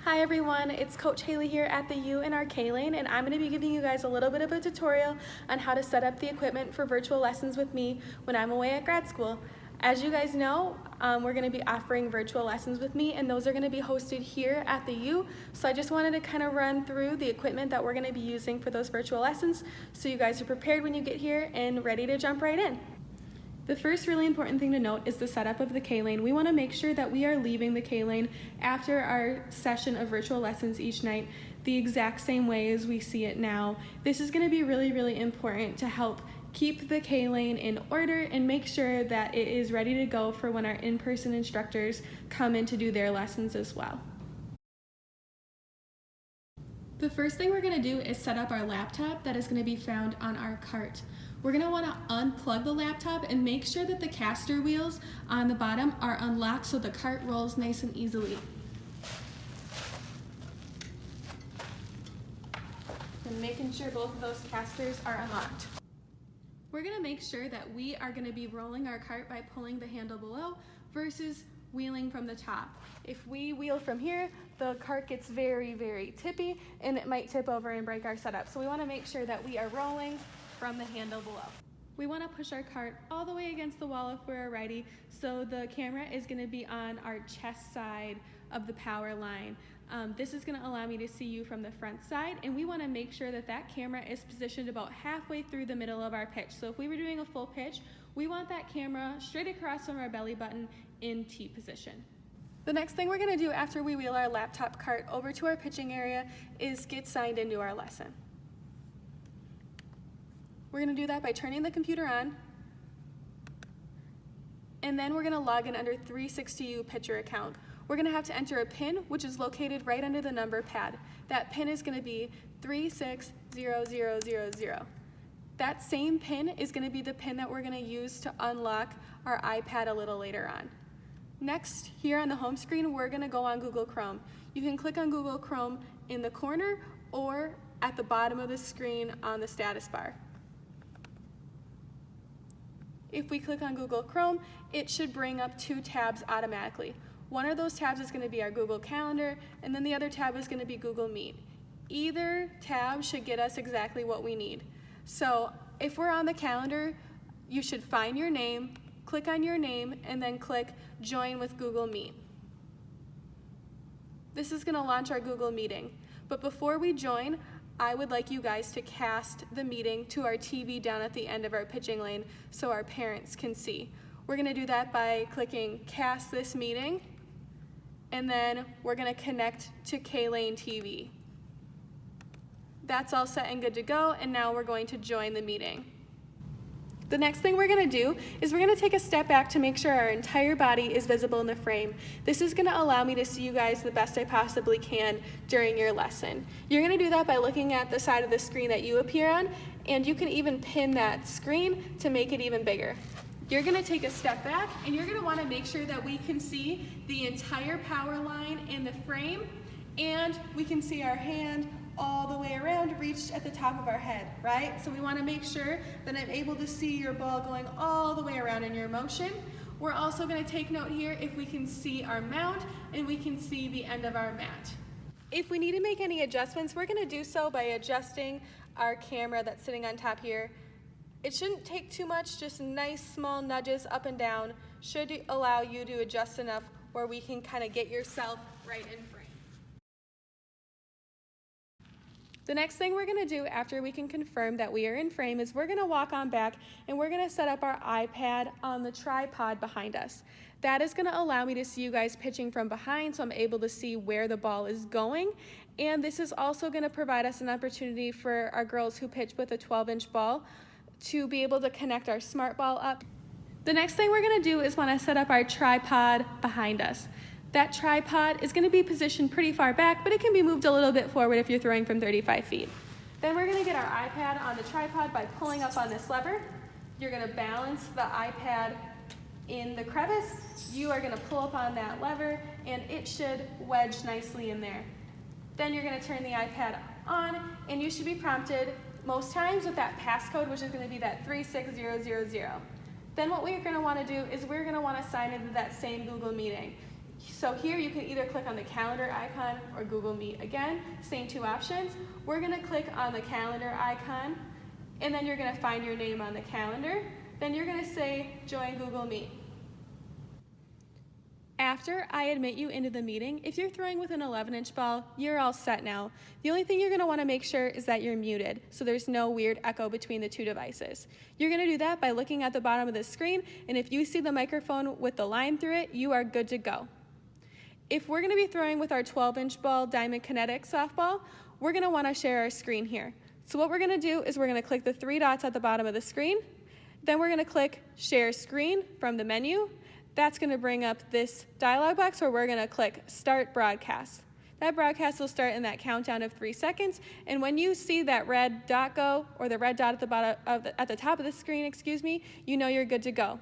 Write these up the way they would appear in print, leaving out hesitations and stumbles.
Hi everyone, it's Coach Haley here at the U in our K-Lane, and I'm going to be giving you guys a little bit of a tutorial on how to set up the equipment for virtual lessons with me when I'm away at grad school. As you guys know, we're going to be offering virtual lessons with me, and those are going to be hosted here at the U. So I just wanted to kind of run through the equipment that we're going to be using for those virtual lessons so you guys are prepared when you get here and ready to jump right in. The first really important thing to note is the setup of the K-Lane. We want to make sure that we are leaving the K-Lane after our session of virtual lessons each night the exact same way as we see it now. This is going to be really important to help keep the K-Lane in order and make sure that it is ready to go for when our in-person instructors come in to do their lessons as well. The first thing we're going to do is set up our laptop that is going to be found on our cart. We're going to want to unplug the laptop and make sure that the caster wheels on the bottom are unlocked so the cart rolls nice and easily. And making sure both of those casters are unlocked. We're going to make sure that we are going to be rolling our cart by pulling the handle below versus wheeling from the top. If we wheel from here, the cart gets very tippy and it might tip over and break our setup. So we want to make sure that we are rolling from the handle below. We want to push our cart all the way against the wall if we're ready, so the camera is going to be on our chest side of the power line. This is going to allow me to see you from the front side, and we want to make sure that that camera is positioned about halfway through the middle of our pitch. So if we were doing a full pitch, we want that camera straight across from our belly button in T position. The next thing we're going to do after we wheel our laptop cart over to our pitching area is get signed into our lesson. We're going to do that by turning the computer on, and then we're going to log in under 360U pitcher account. We're going to have to enter a PIN, which is located right under the number pad. That PIN is going to be 360000. That same PIN is going to be the PIN that we're going to use to unlock our iPad a little later on. Next, here on the home screen, we're going to go on Google Chrome. You can click on Google Chrome in the corner or at the bottom of the screen on the status bar. If we click on Google Chrome, it should bring up two tabs automatically. One of those tabs is going to be our Google Calendar, and then the other tab is going to be Google Meet. Either tab should get us exactly what we need. So if we're on the calendar, you should find your name, click on your name, and then click Join with Google Meet. This is going to launch our Google meeting. But before we join, I would like you guys to cast the meeting to our TV down at the end of our pitching lane so our parents can see. We're going to do that by clicking Cast This Meeting, and then we're going to connect to K-Lane TV. That's all set and good to go, and now we're going to join the meeting. The next thing we're going to do is we're going to take a step back to make sure our entire body is visible in the frame. This is going to allow me to see you guys the best I possibly can during your lesson. You're going to do that by looking at the side of the screen that you appear on, and you can even pin that screen to make it even bigger. You're going to take a step back, and you're going to want to make sure that we can see the entire power line in the frame, and we can see our hand all the way around, reached at the top of our head, right? So we want to make sure that I'm able to see your ball going all the way around in your motion. We're also going to take note here if we can see our mount and we can see the end of our mat. If we need to make any adjustments, we're going to do so by adjusting our camera that's sitting on top here. It shouldn't take too much, just nice small nudges up and down should allow you to adjust enough where we can kind of get yourself right in frame. The next thing we're going to do after we can confirm that we are in frame is we're going to walk on back and we're going to set up our iPad on the tripod behind us. That is going to allow me to see you guys pitching from behind, so I'm able to see where the ball is going. And this is also going to provide us an opportunity for our girls who pitch with a 12-inch ball to be able to connect our smart ball up. The next thing we're going to do is want to set up our tripod behind us. That tripod is going to be positioned pretty far back, but it can be moved a little bit forward if you're throwing from 35 feet. Then we're going to get our iPad on the tripod by pulling up on this lever. You're going to balance the iPad in the crevice. You are going to pull up on that lever, and it should wedge nicely in there. Then you're going to turn the iPad on, and you should be prompted most times with that passcode, which is going to be that 36000. Then what we're going to want to do is we're going to want to sign into that same Google meeting. So here you can either click on the calendar icon or Google Meet. Again, same two options. We're gonna click on the calendar icon, and then you're gonna find your name on the calendar. Then you're gonna say, join Google Meet. After I admit you into the meeting, if you're throwing with an 11-inch ball, you're all set now. The only thing you're gonna wanna make sure is that you're muted, so there's no weird echo between the two devices. You're gonna do that by looking at the bottom of the screen, and if you see the microphone with the line through it, you are good to go. If we're gonna be throwing with our 12-inch ball Diamond Kinetic softball, we're gonna wanna share our screen here. So what we're gonna do is we're gonna click the three dots at the bottom of the screen, then we're gonna click Share Screen from the menu. That's gonna bring up this dialog box where we're gonna click Start Broadcast. That broadcast will start in that countdown of 3 seconds, and when you see that red dot go, or the red dot at the bottom at the top of the screen, you know you're good to go.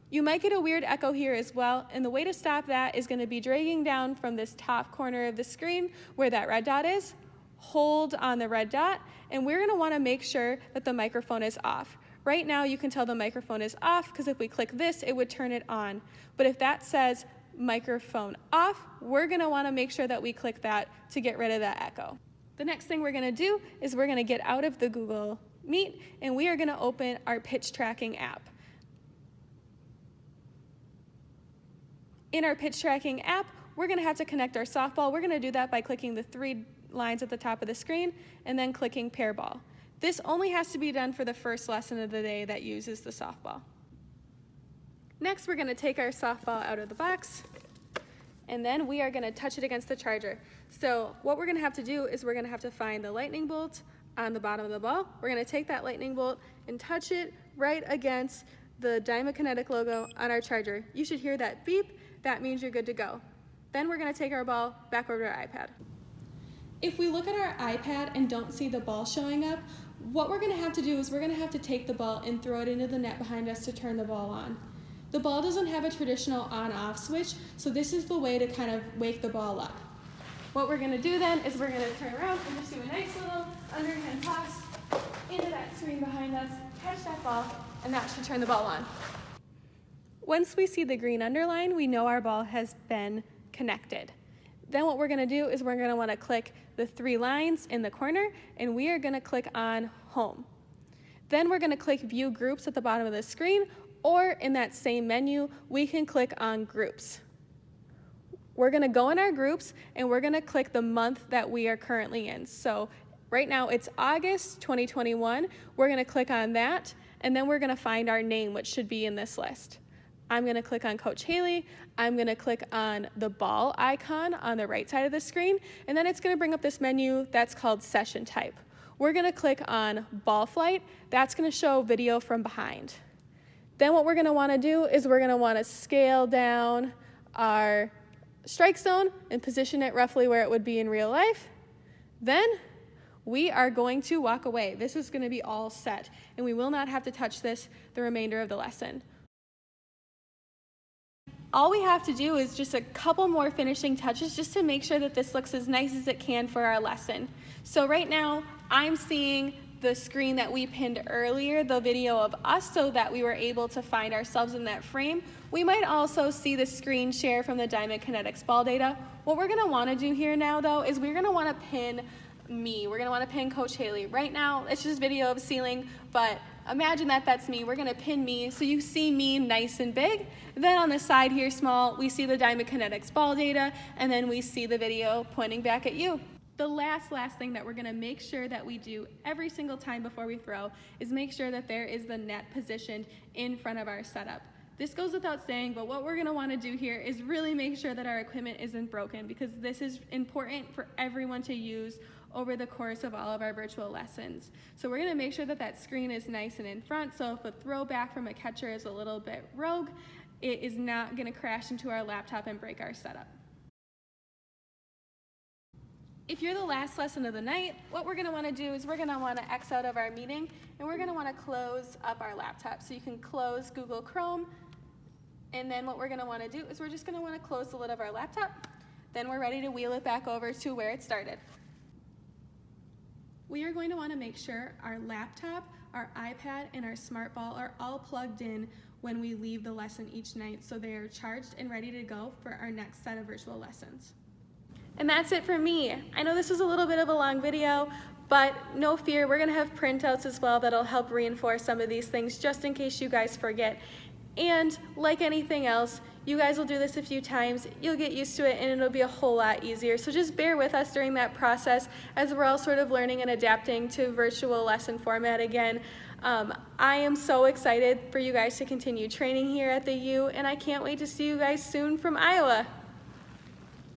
You might get a weird echo here as well, and the way to stop that is gonna be dragging down from this top corner of the screen where that red dot is, hold on the red dot, and we're gonna wanna make sure that the microphone is off. Right now you can tell the microphone is off because if we click this, it would turn it on. But if that says microphone off, we're gonna wanna make sure that we click that to get rid of that echo. The next thing we're gonna do is we're gonna get out of the Google Meet and we are gonna open our pitch tracking app. In our pitch tracking app, we're gonna have to connect our softball. We're gonna do that by clicking the three lines at the top of the screen and then clicking pair ball. This only has to be done for the first lesson of the day that uses the softball. Next, we're gonna take our softball out of the box and then we are gonna touch it against the charger. So what we're gonna have to do is we're gonna have to find the lightning bolt on the bottom of the ball. We're gonna take that lightning bolt and touch it right against the Diamond Kinetic logo on our charger. You should hear that beep. That means you're good to go. Then we're gonna take our ball back over to our iPad. If we look at our iPad and don't see the ball showing up, what we're gonna have to do is we're gonna have to take the ball and throw it into the net behind us to turn the ball on. The ball doesn't have a traditional on-off switch, so this is the way to kind of wake the ball up. What we're gonna do then is we're gonna turn around and just do a nice little underhand toss into that screen behind us, catch that ball, and that should turn the ball on. Once we see the green underline, we know our ball has been connected. Then what we're gonna do is we're gonna wanna click the three lines in the corner and we are gonna click on Home. Then we're gonna click View Groups at the bottom of the screen, or in that same menu, we can click on Groups. We're gonna go in our groups and we're gonna click the month that we are currently in. So right now it's August 2021. We're gonna click on that and then we're gonna find our name, which should be in this list. I'm gonna click on Coach Haley. I'm gonna click on the ball icon on the right side of the screen, and then it's gonna bring up this menu that's called Session Type. We're gonna click on Ball Flight. That's gonna show video from behind. Then what we're gonna wanna do is we're gonna wanna scale down our strike zone and position it roughly where it would be in real life. Then we are going to walk away. This is gonna be all set, and we will not have to touch this the remainder of the lesson. All we have to do is just a couple more finishing touches just to make sure that this looks as nice as it can for our lesson. So right now, I'm seeing the screen that we pinned earlier, the video of us, so that we were able to find ourselves in that frame. We might also see the screen share from the Diamond Kinetics ball data. What we're gonna wanna do here now though is we're gonna wanna pin me. We're gonna wanna pin Coach Haley. Right now, it's just video of ceiling, but imagine that that's me. We're gonna pin me so you see me nice and big. Then on the side here, small, we see the Diamond Kinetics ball data, and then we see the video pointing back at you. The last thing that we're gonna make sure that we do every single time before we throw is make sure that there is the net positioned in front of our setup. This goes without saying, but what we're gonna wanna do here is really make sure that our equipment isn't broken, because this is important for everyone to use over the course of all of our virtual lessons. So we're gonna make sure that that screen is nice and in front, so if a throw back from a catcher is a little bit rogue, it is not gonna crash into our laptop and break our setup. If you're the last lesson of the night, what we're gonna wanna do is we're gonna wanna X out of our meeting and we're gonna wanna close up our laptop. So you can close Google Chrome, and then what we're gonna wanna do is we're just gonna wanna close the lid of our laptop. Then we're ready to wheel it back over to where it started. We are going to wanna make sure our laptop, our iPad, and our smart ball are all plugged in when we leave the lesson each night so they are charged and ready to go for our next set of virtual lessons. And that's it for me. I know this was a little bit of a long video, but no fear, we're gonna have printouts as well that'll help reinforce some of these things just in case you guys forget. And like anything else, you guys will do this a few times, you'll get used to it, and it'll be a whole lot easier. So just bear with us during that process as we're all sort of learning and adapting to virtual lesson format again. I am so excited for you guys to continue training here at the U, and I can't wait to see you guys soon from Iowa.